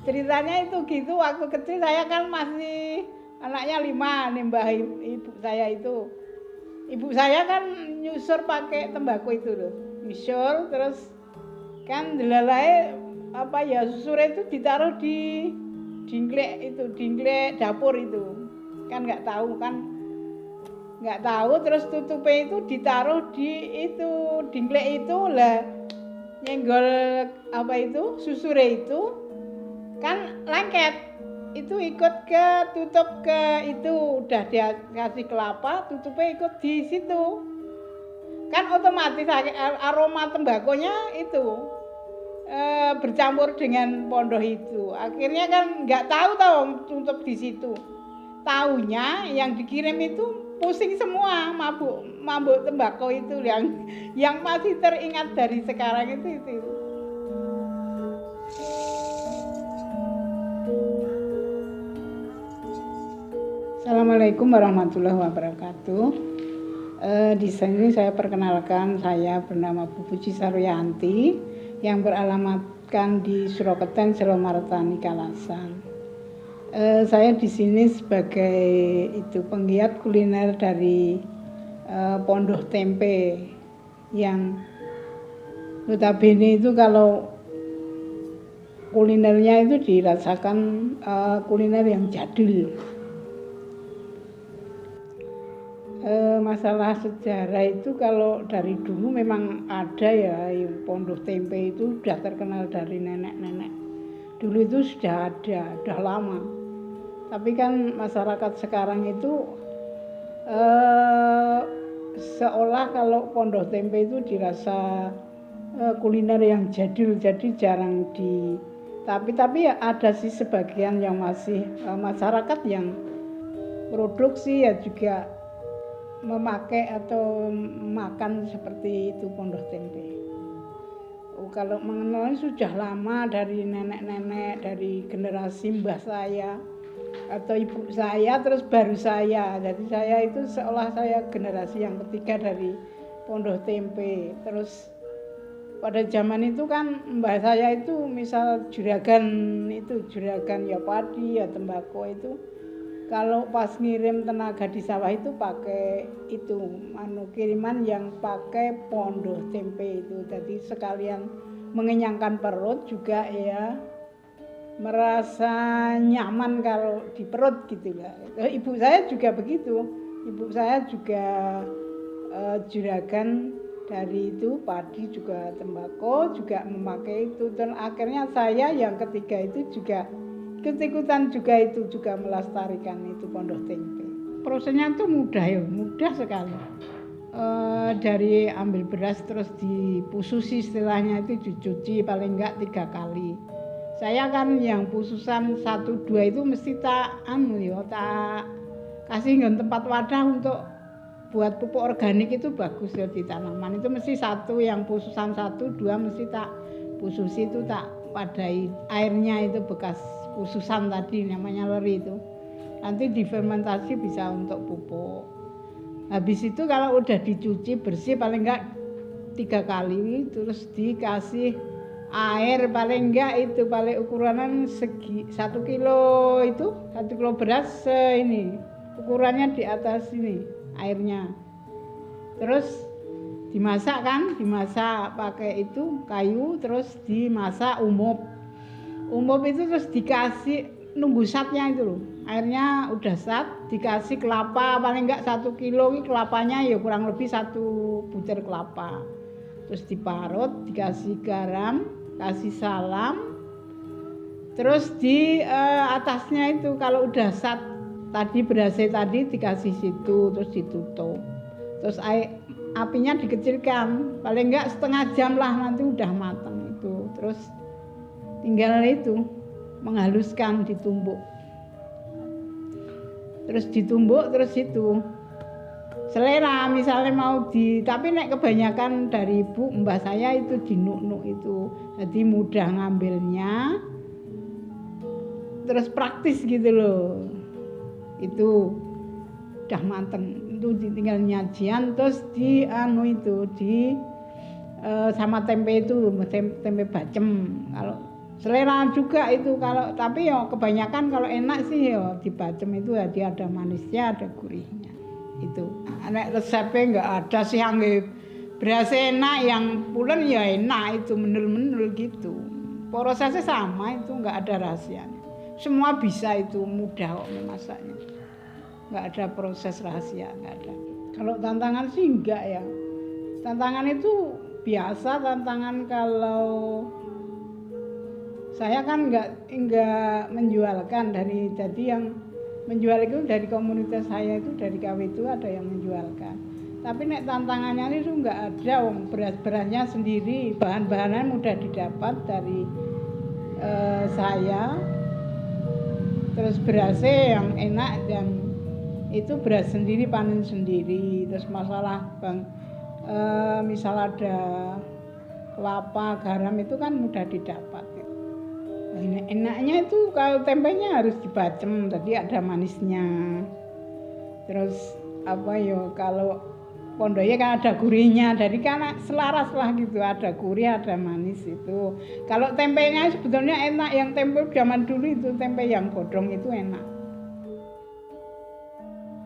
Ceritanya itu gitu, waktu kecil saya kan masih anaknya 5 nih mbah ibu saya itu. Ibu saya kan nyusur pakai tembakau itu loh. Nyusur terus kan delalai apa ya susurnya itu ditaruh di dinglek dapur itu. Kan nggak tahu terus tutupnya itu ditaruh di itu dinglek itu lah nyenggol apa itu susure itu kan lengket itu ikut ke tutup ke itu udah dia kasih kelapa tutupnya ikut di situ kan otomatis aroma tembakonya itu bercampur dengan pondoh itu akhirnya kan nggak tahu tutup di situ taunya yang dikirim itu pusing semua mabuk tembakau itu yang masih teringat dari sekarang itu. Assalamualaikum warahmatullahi wabarakatuh. Di sini saya perkenalkan, saya bernama Bu Puji Sarwiyanti yang beralamatkan di Suroketen, Selomartani, Kalasan. Saya di sini sebagai itu penggiat kuliner dari Pondoh Tempe yang notabene itu kalau kulinernya itu dirasakan kuliner yang jadul. Masalah sejarah itu kalau dari dulu memang ada ya Pondoh Tempe itu sudah terkenal dari nenek-nenek dulu itu sudah ada, sudah lama tapi kan masyarakat sekarang itu seolah kalau Pondoh Tempe itu dirasa kuliner yang jadul jadi jarang tapi ya ada sih sebagian yang masih masyarakat yang produksi ya juga memakai atau makan seperti itu Pondoh Tempe. Kalau mengenalnya sudah lama dari nenek-nenek, dari generasi mbah saya atau ibu saya, terus baru saya. Jadi saya itu seolah saya generasi yang ketiga dari Pondoh Tempe. Terus pada zaman itu kan mbah saya itu misal juragan ya padi ya tembakau itu. Kalau pas ngirim tenaga di sawah itu pakai itu kiriman yang pakai Pondoh Tempe itu. Jadi sekalian mengenyangkan perut juga ya merasa nyaman kalau di perut gitu lah. Ibu saya juga begitu. Ibu saya juga juragan dari itu padi juga tembakau juga memakai itu dan akhirnya saya yang ketiga itu juga ikut-ikutan juga melestarikan itu Pondoh Tempe. Prosesnya itu mudah sekali. Dari ambil beras terus dipususi istilahnya itu dicuci paling enggak 3 kali. Saya kan yang pususan 1-2 itu mesti tak kasih tempat wadah untuk buat pupuk organik itu bagus ya di tanaman itu mesti yang pususan 1-2 mesti tak pususi itu tak padai airnya itu bekas pususan tadi namanya leri itu nanti difermentasi bisa untuk pupuk. Habis itu kalau udah dicuci bersih paling enggak 3 kali terus dikasih air paling enggak itu paling ukuranan 1 kilo itu 1 kilo beras ini ukurannya di atas ini airnya terus dimasak pakai itu kayu terus dimasak umup itu terus dikasih nunggu satnya itu loh airnya udah sat dikasih kelapa paling enggak 1 kilo ini kelapanya ya kurang lebih 1 butir kelapa terus diparut dikasih garam kasih salam terus di atasnya itu kalau udah sat tadi berasnya tadi dikasih situ terus ditutup terus apinya dikecilkan paling enggak setengah jam lah nanti udah matang itu terus tinggal itu menghaluskan ditumbuk terus itu selera misalnya mau tapi nek kebanyakan dari ibu mbah saya itu dinuk-nuk itu jadi mudah ngambilnya terus praktis gitu loh itu udah mateng itu tinggal nyajian terus sama tempe itu tempe bacem kalau selera juga itu kalau, tapi ya kebanyakan kalau enak sih ya dibacem itu ya dia ada manisnya, ada gurihnya. Itu. Nek resepnya enggak ada sih angge beras enak yang pulen ya enak itu menul-menul gitu. Prosesnya sama itu enggak ada rahasianya. Semua bisa itu mudah kok memasaknya. Enggak ada proses rahasia, enggak ada. Kalau tantangan sih enggak ya. Tantangan itu biasa, tantangan kalau saya kan enggak menjualkan dari, jadi yang menjual itu dari komunitas saya itu dari KW itu ada yang menjualkan. Tapi nek tantangannya itu enggak ada, beras-berasnya sendiri, bahan-bahannya mudah didapat dari saya. Terus berasnya yang enak dan itu beras sendiri, panen sendiri. Terus masalah misal ada kelapa, garam itu kan mudah didapat. Enaknya itu kalau tempenya harus dibacem, tadi ada manisnya. Terus apa ya, kalau pondoknya kan ada gurihnya, jadi kan selaras lah gitu, ada gurih, ada manis itu. Kalau tempenya sebetulnya enak, yang tempe zaman dulu itu tempe yang bodong itu enak.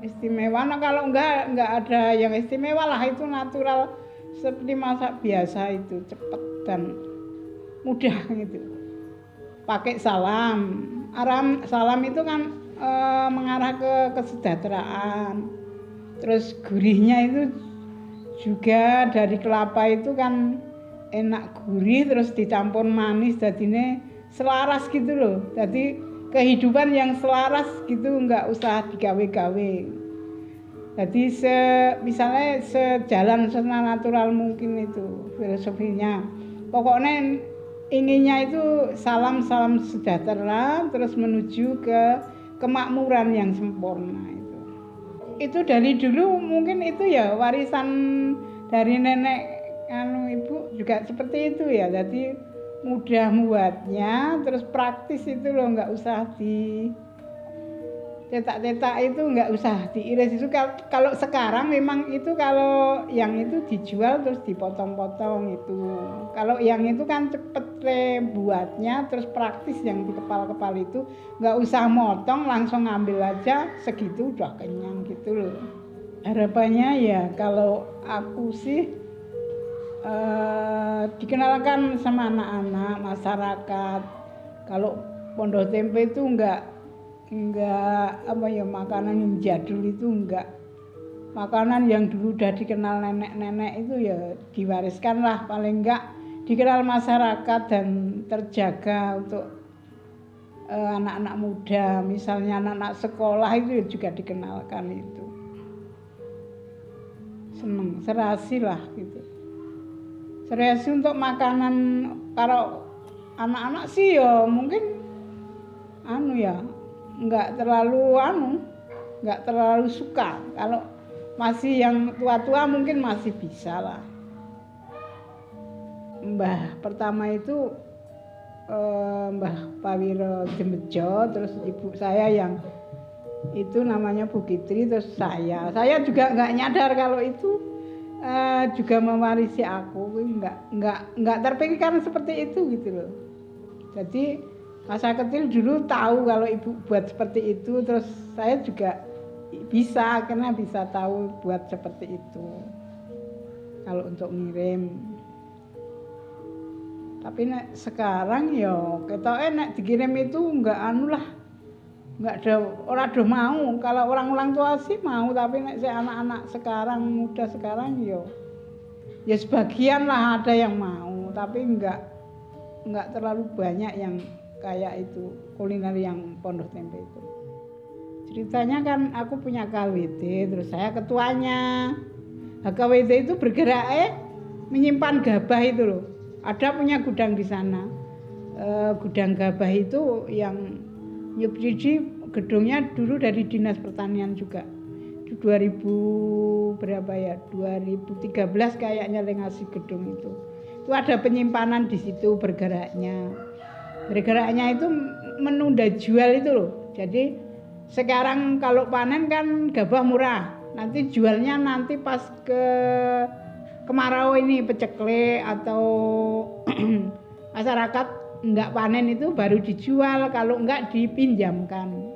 Istimewa, nah kalau enggak ada yang istimewa lah, itu natural seperti masak biasa itu, cepat dan mudah gitu. Pakai salam. Salam itu kan mengarah ke kesejahteraan. Terus gurihnya itu juga dari kelapa itu kan enak gurih, terus dicampur manis, jadinya selaras gitu loh. Jadi kehidupan yang selaras gitu, enggak usah digawe-gawe. Jadi misalnya sejalan senatural mungkin itu filosofinya. Pokoknya inginnya itu salam sejahtera, terus menuju ke kemakmuran yang sempurna itu. Itu dari dulu mungkin itu ya warisan dari nenek ibu juga seperti itu ya. Jadi mudah membuatnya, terus praktis itu loh, nggak usah di cetak-cetak itu, nggak usah diiris itu. Kalau sekarang memang itu kalau yang itu dijual terus dipotong-potong itu. Kalau yang itu kan cepet buatnya, terus praktis yang di kepal-kepal itu nggak usah motong, langsung ngambil aja segitu udah kenyang gitu loh. Harapannya ya kalau aku sih dikenalkan sama anak-anak masyarakat. Kalau Pondok Tempe itu enggak apa ya, makanan yang jadul itu enggak. Makanan yang dulu udah dikenal nenek-nenek itu ya diwariskan lah, paling enggak dikenal masyarakat dan terjaga untuk anak-anak muda, misalnya anak-anak sekolah itu juga dikenalkan itu. Seneng, serasi lah gitu. Serasi untuk makanan, kalau anak-anak sih ya mungkin enggak terlalu suka. Kalau masih yang tua-tua mungkin masih bisa lah. Mbah pertama itu Mbah Pawiro Jembejo, terus ibu saya yang itu namanya Bu Kitri, terus saya juga enggak nyadar kalau itu juga mewarisi aku, enggak terpikirkan seperti itu gitu loh. Jadi masa kecil dulu tahu kalau ibu buat seperti itu, terus saya juga bisa, karena bisa tahu buat seperti itu kalau untuk ngirim. Tapi nek sekarang ya ketoke nek dikirim itu enggak enggak ada, orang do mau. Kalau orang tua sih mau, tapi nek anak-anak sekarang, muda sekarang ya sebagian lah ada yang mau, tapi enggak terlalu banyak yang kayak itu kuliner yang Pondok Tempe itu. Ceritanya kan aku punya KWT, terus saya ketuanya. KWT itu bergerak menyimpan gabah itu loh. Ada punya gudang di sana. Gudang gabah itu yang nyubsidi gedungnya dulu dari Dinas Pertanian juga. Itu 2013 kayaknya yang ngasih gedung itu. Itu ada penyimpanan di situ bergeraknya. Bergeraknya itu menunda jual itu loh. Jadi sekarang kalau panen kan gabah murah. Nanti jualnya nanti pas kemarau ini pecekle atau masyarakat enggak panen itu baru dijual, kalau enggak dipinjamkan.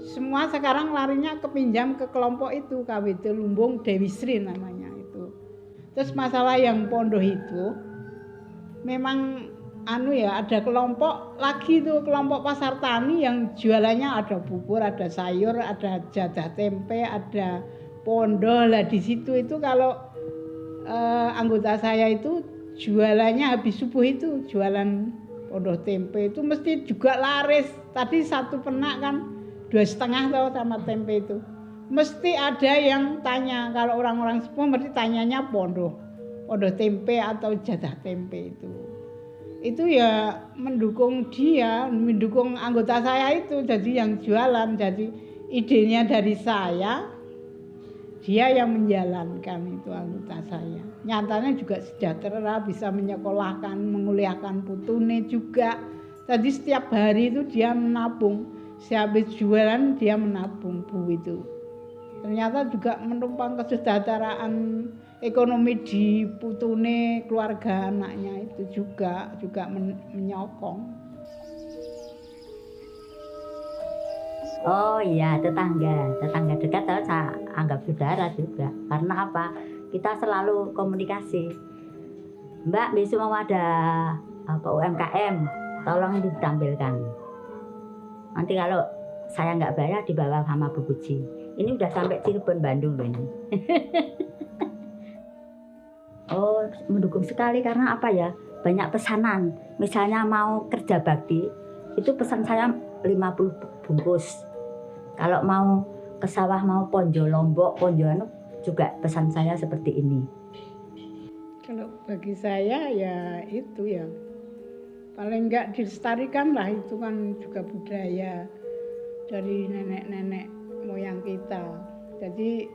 Semua sekarang larinya kepinjam ke kelompok itu, KWT Lumbung Dewi Sri namanya itu. Terus masalah yang pondok itu memang ada kelompok lagi tuh, kelompok pasar tani yang jualannya ada bubur, ada sayur, ada jadah tempe, ada pondok. Lah di situ itu kalau anggota saya itu jualannya habis subuh itu jualan pondok tempe itu mesti juga laris. Tadi satu penak kan 2,5 tau sama tempe itu. Mesti ada yang tanya, kalau orang-orang sepuh mesti tanyanya pondok tempe atau jadah tempe itu. Itu ya mendukung dia, mendukung anggota saya itu jadi yang jualan. Jadi idenya dari saya, dia yang menjalankan itu anggota saya. Nyatanya juga sejahtera, bisa menyekolahkan, menguliahkan putune juga. Jadi setiap hari itu dia menabung, sehabis jualan dia menabung bu itu. Ternyata juga menumpang kesejahteraan ekonomi di putune keluarga anaknya itu juga menyokong. Oh iya, tetangga dekat saya anggap saudara juga. Karena apa? Kita selalu komunikasi. Mbak, besok mau ada UMKM, tolong ditampilkan. Nanti kalau saya nggak bayar dibawa sama Bu Puji. Ini udah sampai Cirebon, Bandung loh ini. Oh, mendukung sekali karena apa ya? Banyak pesanan. Misalnya mau kerja bakti, itu pesan saya 50 bungkus. Kalau mau ke sawah, mau ponjo Lombok, ponjo juga pesan saya seperti ini. Kalau bagi saya ya itu ya paling enggak dilestarikan lah, itu kan juga budaya dari nenek-nenek moyang kita. Jadi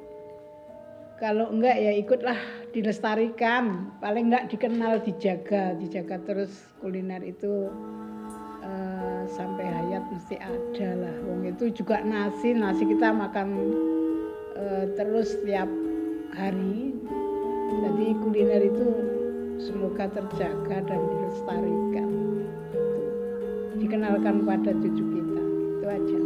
kalau enggak ya ikutlah dilestarikan, paling enggak dikenal, dijaga terus kuliner itu sampai hayat mesti ada lah. Wong itu juga nasi kita makan terus setiap hari. Jadi kuliner itu semoga terjaga dan dilestarikan. Dikenalkan pada cucu kita. Itu aja.